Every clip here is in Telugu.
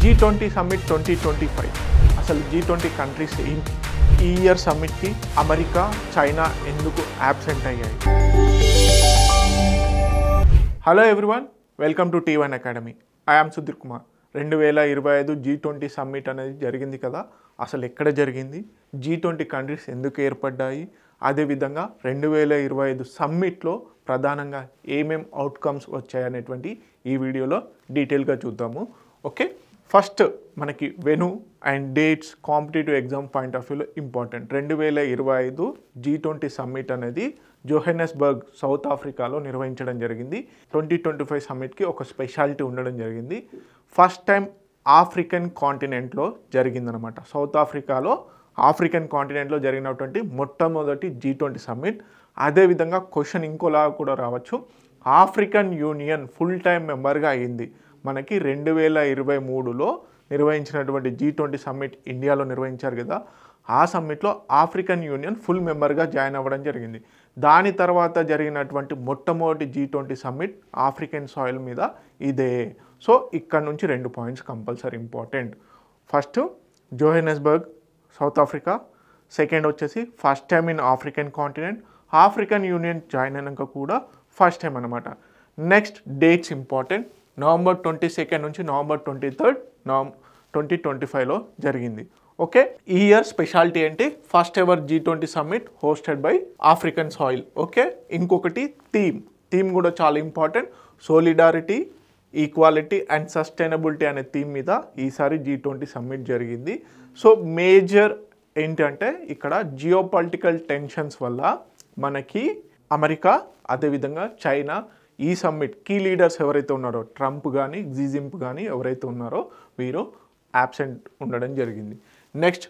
G20 సమ్మిట్ 2025 అసలు G20 కంట్రీస్ ఏంటి? ఈ ఇయర్ సమ్మిట్కి అమెరికా, చైనా ఎందుకు యాబ్సెంట్ అయ్యాయి? Hello everyone, welcome to T1 academy. I am Sudheer Kumar. 2025 G20 summit అనేది జరిగింది కదా, అసలు ఎక్కడ జరిగింది, G20 కంట్రీస్ ఎందుకు ఏర్పడ్డాయి, అదేవిధంగా 2025 సమ్మిట్లో ప్రధానంగా ఏమేం అవుట్కమ్స్ వచ్చాయనేటువంటి ఈ వీడియోలో డీటెయిల్గా చూద్దాము. ఓకే, ఫస్ట్ మనకి వెను and dates competitive exam point of వ్యూలో ఇంపార్టెంట్. 2025 G20 సమ్మిట్ అనేది జోహెన్నెస్బర్గ్, సౌత్ ఆఫ్రికాలో నిర్వహించడం జరిగింది. 2025 సమ్మిట్కి ఒక స్పెషాలిటీ ఉండడం జరిగింది. ఫస్ట్ టైం ఆఫ్రికన్ కాంటినెంట్లో జరిగిందనమాట. సౌత్ ఆఫ్రికాలో ఆఫ్రికన్ కాంటినెంట్లో జరిగినటువంటి మొట్టమొదటి G20 సమ్మిట్. అదేవిధంగా క్వశ్చన్ ఇంకోలా కూడా రావచ్చు, ఆఫ్రికన్ యూనియన్ ఫుల్ టైం మెంబర్గా అయింది. మనకి 2023లో నిర్వహించినటువంటి G20 సమ్మిట్ ఇండియాలో నిర్వహించారు కదా, ఆ సమ్మిట్లో ఆఫ్రికన్ యూనియన్ ఫుల్ మెంబర్గా జాయిన్ అవ్వడం జరిగింది. దాని తర్వాత జరిగినటువంటి మొట్టమొదటి G20 సమ్మిట్ ఆఫ్రికన్ సాయిల్ మీద ఇదే. సో ఇక్కడ నుంచి 2 points compulsory important. First Johannesburg, South Africa. Second వచ్చేసి first time in African continent. African union join అయినాక కూడా ఫస్ట్ టైం అనమాట. Next dates important. నవంబర్ 22 నుంచి నవంబర్ 23 2025లో జరిగింది. ఓకే, ఈ ఇయర్ స్పెషాలిటీ ఏంటి? First ever G20 summit hosted by African soil. Okay, ఇంకొకటి థీమ్ కూడా చాలా important. Solidarity, equality and sustainability అనే థీమ్ మీద ఈసారి G20 సమ్మిట్ జరిగింది. సో మేజర్ ఏంటంటే ఇక్కడ జియోపాలిటికల్ టెన్షన్స్ వల్ల మనకి అమెరికా, అదేవిధంగా చైనా ఈ సమ్మిట్ కీ లీడర్స్ ఎవరైతే ఉన్నారో, ట్రంప్ కానీ జీ జిన్పింగ్ కానీ ఎవరైతే ఉన్నారో వీరు యాబ్సెంట్ ఉండడం జరిగింది. నెక్స్ట్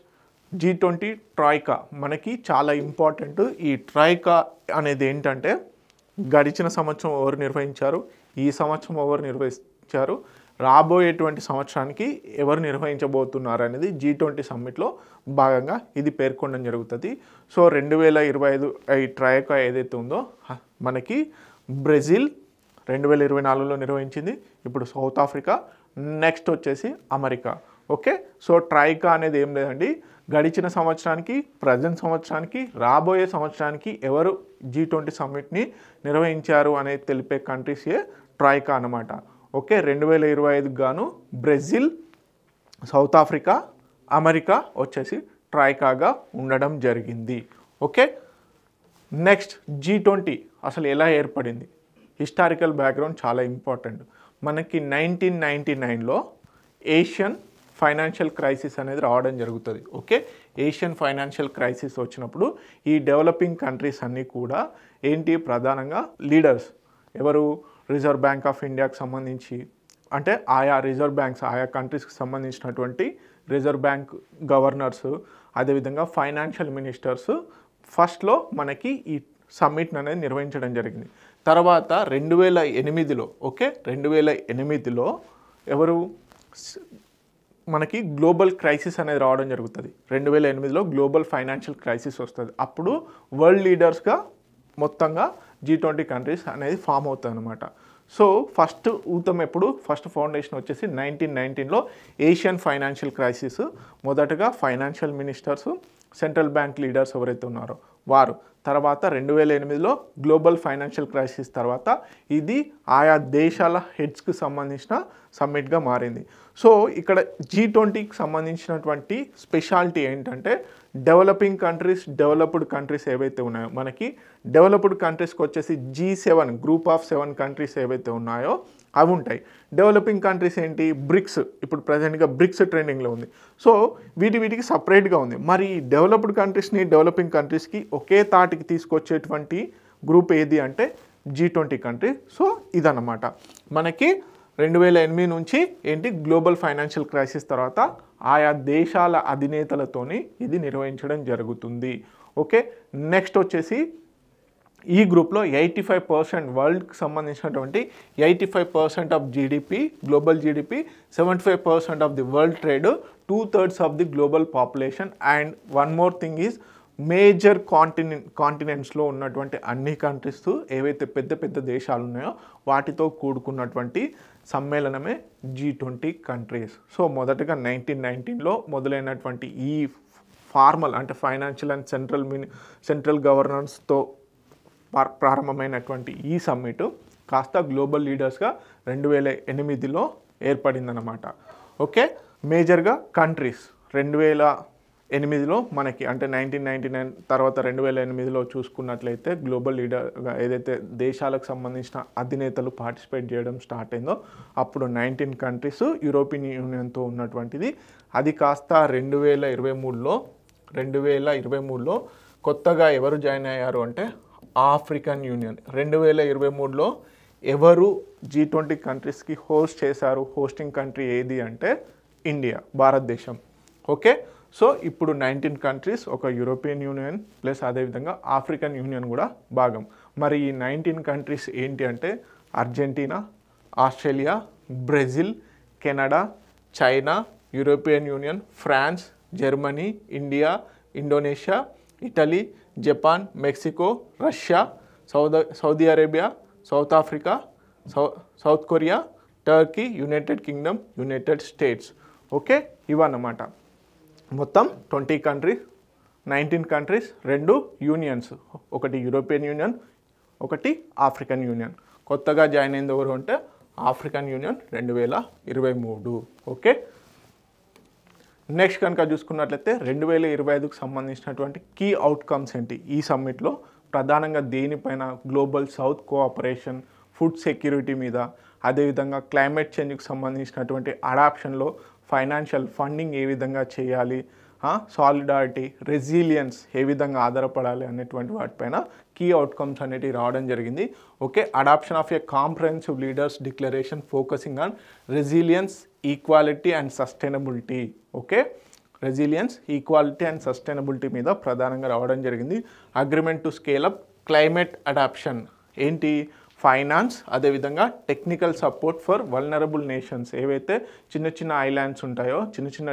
G20 ట్రాయికా మనకి చాలా ఇంపార్టెంట్. ఈ ట్రాయికా అనేది ఏంటంటే గడిచిన సంవత్సరం ఎవరు నిర్వహించారు, ఈ సంవత్సరం ఎవరు నిర్వహించారు, రాబోయేటువంటి సంవత్సరానికి ఎవరు నిర్వహించబోతున్నారు అనేది G20 సమ్మిట్లో భాగంగా ఇది పేర్కొనడం జరుగుతుంది. సో 2025 ఈ ట్రాయికా ఏదైతే ఉందో మనకి బ్రెజిల్ 2024లో నిర్వహించింది, ఇప్పుడు సౌత్ ఆఫ్రికా, నెక్స్ట్ వచ్చేసి అమెరికా. ఓకే, సో ట్రాయికా అనేది ఏం లేదండి, గడిచిన సంవత్సరానికి, ప్రజెంట్ సంవత్సరానికి, రాబోయే సంవత్సరానికి ఎవరు G20 సమ్మిట్ని నిర్వహించారు అనేది తెలిపే కంట్రీసే ట్రాయికా అనమాట. ఓకే, 2025 గాను బ్రెజిల్, సౌత్ ఆఫ్రికా, అమెరికా వచ్చేసి ట్రాయికాగా ఉండడం జరిగింది. ఓకే, నెక్స్ట్ G20 అసలు ఎలా ఏర్పడింది? హిస్టారికల్ బ్యాక్గ్రౌండ్ చాలా ఇంపార్టెంట్. మనకి 1999లో ఏషియన్ ఫైనాన్షియల్ క్రైసిస్ అనేది రావడం జరుగుతుంది. ఓకే, ఏషియన్ ఫైనాన్షియల్ క్రైసిస్ వచ్చినప్పుడు ఈ డెవలపింగ్ కంట్రీస్ అన్నీ కూడా ఏంటి, ప్రధానంగా లీడర్స్ ఎవరు, రిజర్వ్ బ్యాంక్ ఆఫ్ ఇండియాకి సంబంధించి, అంటే ఆయా రిజర్వ్ బ్యాంక్స్, ఆయా కంట్రీస్కి సంబంధించినటువంటి రిజర్వ్ బ్యాంక్ గవర్నర్స్, అదేవిధంగా ఫైనాన్షియల్ మినిస్టర్స్ ఫస్ట్లో మనకి ఈ సమ్మిట్ అనేది నిర్వహించడం జరిగింది. తర్వాత 2008లో, ఓకే 2008లో ఎవరు మనకి గ్లోబల్ క్రైసిస్ అనేది రావడం జరుగుతుంది. 2008లో గ్లోబల్ ఫైనాన్షియల్ క్రైసిస్ వస్తుంది. అప్పుడు వరల్డ్ లీడర్స్గా మొత్తంగా G20 కంట్రీస్ అనేది ఫామ్ అవుతుంది అనమాట. సో ఫస్ట్ ఫౌండేషన్ వచ్చేసి 1919లో ఏషియన్ ఫైనాన్షియల్ క్రైసిస్. మొదటగా financial ministers, central bank leaders ఎవరైతే ఉన్నారో వారు. తర్వాత 2008లో గ్లోబల్ ఫైనాన్షియల్ క్రైసిస్ తర్వాత ఇది ఆయా దేశాల హెడ్స్కి సంబంధించిన సమ్మిట్గా మారింది. సో ఇక్కడ G20కి సంబంధించినటువంటి స్పెషాలిటీ ఏంటంటే డెవలపింగ్ కంట్రీస్, డెవలప్డ్ కంట్రీస్ ఏవైతే ఉన్నాయో, మనకి డెవలప్డ్ కంట్రీస్కి వచ్చేసి G7 గ్రూప్ ఆఫ్ 7 కంట్రీస్ ఏవైతే ఉన్నాయో అవి ఉంటాయి. డెవలపింగ్ కంట్రీస్ ఏంటి, బ్రిక్స్. ఇప్పుడు ప్రజెంట్గా బ్రిక్స్ ట్రెండింగ్లో ఉంది. సో వీటికి సపరేట్గా ఉంది. మరి డెవలప్డ్ కంట్రీస్ని డెవలపింగ్ కంట్రీస్కి ఒకే తాటికి తీసుకొచ్చేటువంటి గ్రూప్ ఏది అంటే G20 కంట్రీ. సో ఇదన్నమాట మనకి 2008 నుంచి ఏంటి, గ్లోబల్ ఫైనాన్షియల్ క్రైసిస్ తర్వాత ఆయా దేశాల అధినేతలతోని ఇది నిర్వహించడం జరుగుతుంది. ఓకే, నెక్స్ట్ వచ్చేసి ఈ గ్రూప్లో 85% వరల్డ్కి సంబంధించినటువంటి 85% of GDP, global GDP, 75% of the world trade, 2/3 of the global population. And one more thing is major కాంటినెంట్స్లో ఉన్నటువంటి అన్ని కంట్రీస్ ఏవైతే పెద్ద పెద్ద దేశాలు ఉన్నాయో వాటితో కూడుకున్నటువంటి సమ్మేళనమే G20 కంట్రీస్. సో మొదటగా 1919లో మొదలైనటువంటి ఈ ఫార్మల్ అంటే ఫైనాన్షియల్ అండ్ సెంట్రల్ గవర్నెన్స్తో ప్రారంభమైనటువంటి ఈ సమ్మిట్ కాస్త గ్లోబల్ లీడర్స్గా 2008లో ఏర్పడిందన్నమాట. ఓకే, మేజర్గా కంట్రీస్ 2008లో మనకి అంటే 1999 తర్వాత 2008లో చూసుకున్నట్లయితే గ్లోబల్ లీడర్గా ఏదైతే దేశాలకు సంబంధించిన అధినేతలు పార్టిసిపేట్ చేయడం స్టార్ట్ అయిందో అప్పుడు 19 కంట్రీస్ యూరోపియన్ యూనియన్తో ఉన్నటువంటిది. అది కాస్త 2023లో కొత్తగా ఎవరు జాయిన్ అయ్యారు అంటే ఆఫ్రికన్ యూనియన్. 2023లో ఎవరు G20 కంట్రీస్కి హోస్ట్ చేశారు? హోస్టింగ్ కంట్రీ ఏది అంటే ఇండియా, భారతదేశం. ఓకే, సో ఇప్పుడు 19 కంట్రీస్, ఒక యూరోపియన్ యూనియన్ ప్లస్ అదేవిధంగా ఆఫ్రికన్ యూనియన్ కూడా భాగం. మరి ఈ 19 కంట్రీస్ ఏంటి అంటే Argentina, Australia, Brazil, Canada, China, European Union, France, Germany, India, Indonesia, Italy, Japan, Mexico, Russia, Saudi Arabia, South Africa, South Korea, Turkey, United Kingdom, United States. Okay, ఇవన్నమాట మొత్తం 20 కంట్రీస్, 19 కంట్రీస్, 2 యూనియన్స్, ఒకటి యూరోపియన్ యూనియన్, ఒకటి ఆఫ్రికన్ యూనియన్. కొత్తగా జాయిన్ అయింది ఎవరు అంటే ఆఫ్రికన్ యూనియన్ 2023. ఓకే, నెక్స్ట్ కనుక చూసుకున్నట్లయితే 2025కు సంబంధించినటువంటి కీ అవుట్కమ్స్ ఏంటి ఈ సమ్మిట్లో? ప్రధానంగా దేనిపైన? Global South cooperation, food security మీద, అదేవిధంగా క్లైమేట్ చేంజ్కి సంబంధించినటువంటి అడాప్షన్లో ఫైనాన్షియల్ ఫండింగ్ ఏ విధంగా చేయాలి, సాలిడారిటీ, రెసిలియన్స్ ఏ విధంగా ఆధారపడాలి అనేటువంటి వాటిపైన కీ అవుట్కమ్స్ అనేటివి రావడం జరిగింది. Okay, adoption of a comprehensive leaders declaration focusing on resilience, equality and sustainability. Okay, resilience, equality and sustainability మీద ప్రధానంగా రావడం జరిగింది. Agreement to scale up climate adaptation ఏంటి? ఫైనాన్స్, అదేవిధంగా technical support for vulnerable nations. ఏవైతే చిన్న చిన్న ఐలాండ్స్ ఉంటాయో, చిన్న చిన్న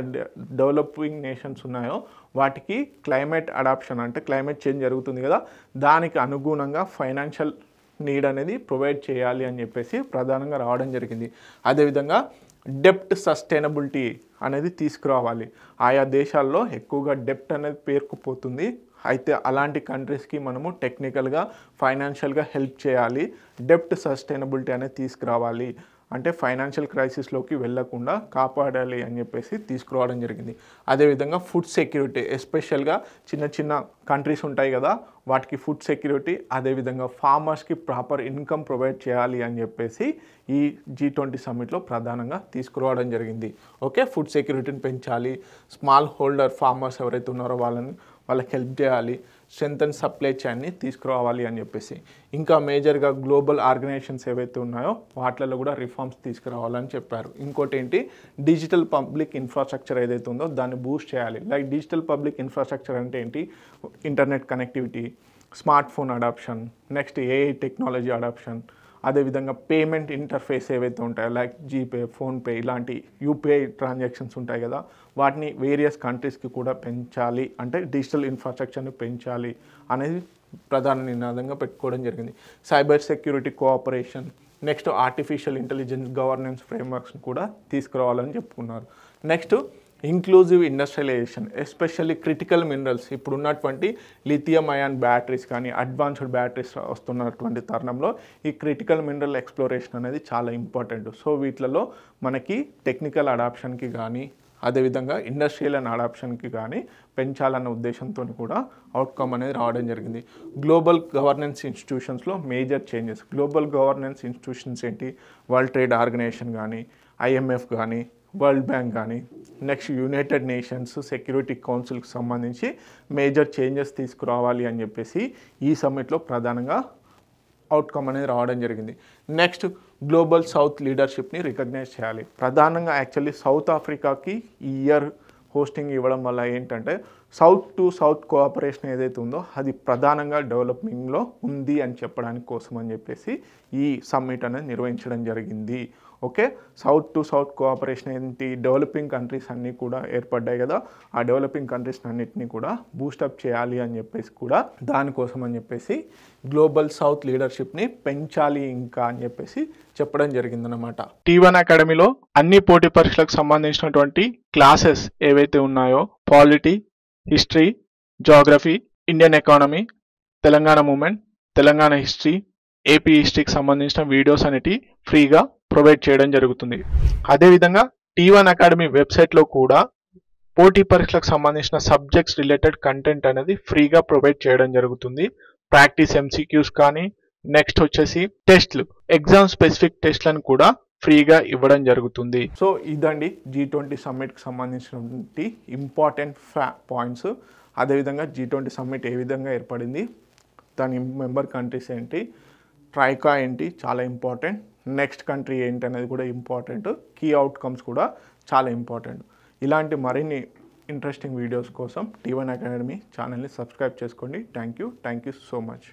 డెవలపింగ్ నేషన్స్ ఉన్నాయో వాటికి క్లైమేట్ అడాప్షన్ అంటే క్లైమేట్ చేంజ్ జరుగుతుంది కదా, దానికి అనుగుణంగా ఫైనాన్షియల్ నీడ్ అనేది ప్రొవైడ్ చేయాలి అని చెప్పేసి ప్రధానంగా రావడం జరిగింది. అదేవిధంగా డెప్ట్ సస్టైనబిలిటీ అనేది తీసుకురావాలి. ఆయా దేశాల్లో ఎక్కువగా డెప్ట్ అనేది పేరుకుపోతుంది. అయితే అలాంటి కంట్రీస్కి మనము టెక్నికల్గా, ఫైనాన్షియల్గా హెల్ప్ చేయాలి. డెప్ట్ సస్టైనబిలిటీ అనేది తీసుకురావాలి అంటే ఫైనాన్షియల్ క్రైసిస్లోకి వెళ్లకుండా కాపాడాలి అని చెప్పేసి తీసుకురావడం జరిగింది. అదేవిధంగా ఫుడ్ సెక్యూరిటీ, ఎస్పెషల్గా చిన్న చిన్న కంట్రీస్ ఉంటాయి కదా, వాటికి ఫుడ్ సెక్యూరిటీ, అదేవిధంగా ఫార్మర్స్కి ప్రాపర్ ఇన్కమ్ ప్రొవైడ్ చేయాలి అని చెప్పేసి ఈ G20 సమ్మిట్లో ప్రధానంగా తీసుకురావడం జరిగింది. ఓకే, ఫుడ్ సెక్యూరిటీని పెంచాలి, స్మాల్ హోల్డర్ ఫార్మర్స్ ఎవరైతే ఉన్నారో వాళ్ళకి హెల్ప్ చేయాలి, స్ట్రెంథెన్ సప్లై చైన్ని తీసుకురావాలి అని చెప్పేసి. ఇంకా మేజర్గా గ్లోబల్ ఆర్గనైజేషన్స్ ఏవైతే ఉన్నాయో వాటిలలో కూడా రిఫార్మ్స్ తీసుకురావాలని చెప్పారు. ఇంకోటి ఏంటి, డిజిటల్ పబ్లిక్ ఇన్ఫ్రాస్ట్రక్చర్ ఏదైతే ఉందో దాన్ని బూస్ట్ చేయాలి. లైక్ డిజిటల్ పబ్లిక్ ఇన్ఫ్రాస్ట్రక్చర్ అంటే ఏంటి? Internet connectivity, smart phone adoption, next AI technology adoption, అదేవిధంగా పేమెంట్ ఇంటర్ఫేస్ ఏవైతే ఉంటాయో లైక్ జీపే, ఫోన్పే ఇలాంటి యూపీఐ ట్రాన్సాక్షన్స్ ఉంటాయి కదా, వాటిని వేరియస్ కంట్రీస్కి కూడా పెంచాలి, అంటే డిజిటల్ ఇన్ఫ్రాస్ట్రక్చర్ని పెంచాలి అనేది ప్రధాన నినాదంగా పెట్టుకోవడం జరిగింది. Cyber security cooperation, next artificial intelligence governance ఫ్రేమ్వర్క్స్ని కూడా తీసుకురావాలని చెప్పుకున్నారు. Next inclusive industrialisation, especially critical minerals. ఇప్పుడు ఉన్నటువంటి లిథియం అయాన్ బ్యాటరీస్ కానీ అడ్వాన్స్డ్ బ్యాటరీస్ వస్తున్నటువంటి తరుణంలో ఈ క్రిటికల్ మినరల్ ఎక్స్ప్లోరేషన్ అనేది చాలా ఇంపార్టెంట్. సో వీటిలలో మనకి టెక్నికల్ అడాప్షన్కి కానీ అదేవిధంగా ఇండస్ట్రియల్ అండ్ అడాప్షన్కి కానీ పెంచాలన్న ఉద్దేశంతో కూడా అవుట్కమ్ అనేది రావడం జరిగింది. గ్లోబల్ గవర్నెన్స్ ఇన్స్టిట్యూషన్స్లో major changes. Global governance institutions ఏంటి? వరల్డ్ ట్రేడ్ ఆర్గనైజేషన్ కానీ, IMF కానీ, వరల్డ్ బ్యాంక్ కానీ, నెక్స్ట్ యునైటెడ్ నేషన్స్ సెక్యూరిటీ కౌన్సిల్కి సంబంధించి మేజర్ చేంజెస్ తీసుకురావాలి అని చెప్పేసి ఈ సమ్మిట్లో ప్రధానంగా అవుట్కమ్ అనేది రావడం జరిగింది. నెక్స్ట్ గ్లోబల్ సౌత్ లీడర్షిప్ని రికగ్నైజ్ చేయాలి. ప్రధానంగా యాక్చువల్లీ సౌత్ ఆఫ్రికాకి ఈ ఇయర్ హోస్టింగ్ ఇవ్వడం వల్ల ఏంటంటే సౌత్ టు సౌత్ కోఆపరేషన్ ఏదైతే ఉందో అది ప్రధానంగా డెవలపింగ్లో ఉంది అని చెప్పడానికి కోసం అని చెప్పేసి ఈ సమ్మిట్ అనేది నిర్వహించడం జరిగింది. Okay, south to south cooperation ఏంటి, డెవలపింగ్ కంట్రీస్ అన్నీ కూడా ఏర్పడ్డాయి కదా, ఆ డెవలపింగ్ కంట్రీస్ అన్నిటినీ కూడా బూస్టప్ చేయాలి అని చెప్పేసి కూడా దానికోసం అని చెప్పేసి గ్లోబల్ సౌత్ లీడర్షిప్ని పెంచాలి ఇంకా అని చెప్పేసి చెప్పడం జరిగిందనమాట. T1 అకాడమీలో అన్ని పోటీ పరీక్షలకు సంబంధించినటువంటి క్లాసెస్ ఏవైతే ఉన్నాయో polity, history, geography, Indian economy, Telangana movement, Telangana history, AP హిస్టరీకి సంబంధించిన వీడియోస్ అనేవి ఫ్రీగా ప్రొవైడ్ చేయడం జరుగుతుంది. అదేవిధంగా T1 అకాడమీ వెబ్సైట్లో కూడా పోటీ పరీక్షలకు సంబంధించిన సబ్జెక్ట్స్ రిలేటెడ్ కంటెంట్ అనేది ఫ్రీగా ప్రొవైడ్ చేయడం జరుగుతుంది. ప్రాక్టీస్ MCQs కానీ, నెక్స్ట్ వచ్చేసి టెస్ట్లు, ఎగ్జామ్ స్పెసిఫిక్ టెస్ట్లను కూడా ఫ్రీగా ఇవ్వడం జరుగుతుంది. సో ఇదండి G20 సమ్మిట్కి సంబంధించినటువంటి ఇంపార్టెంట్ పాయింట్స్. అదేవిధంగా G20 సమ్మిట్ ఏ విధంగా ఏర్పడింది, దాని మెంబర్ కంట్రీస్ ఏంటి, ట్రైకా ఏంటి చాలా ఇంపార్టెంట్, నెక్స్ట్ కంట్రీ ఏంటి అనేది కూడా ఇంపార్టెంట్, కీ అవుట్కమ్స్ కూడా చాలా ఇంపార్టెంట్. ఇలాంటి మరిన్ని ఇంట్రెస్టింగ్ వీడియోస్ కోసం T1 అకాడమీ ఛానల్ని సబ్స్క్రైబ్ చేసుకోండి. Thank you so much.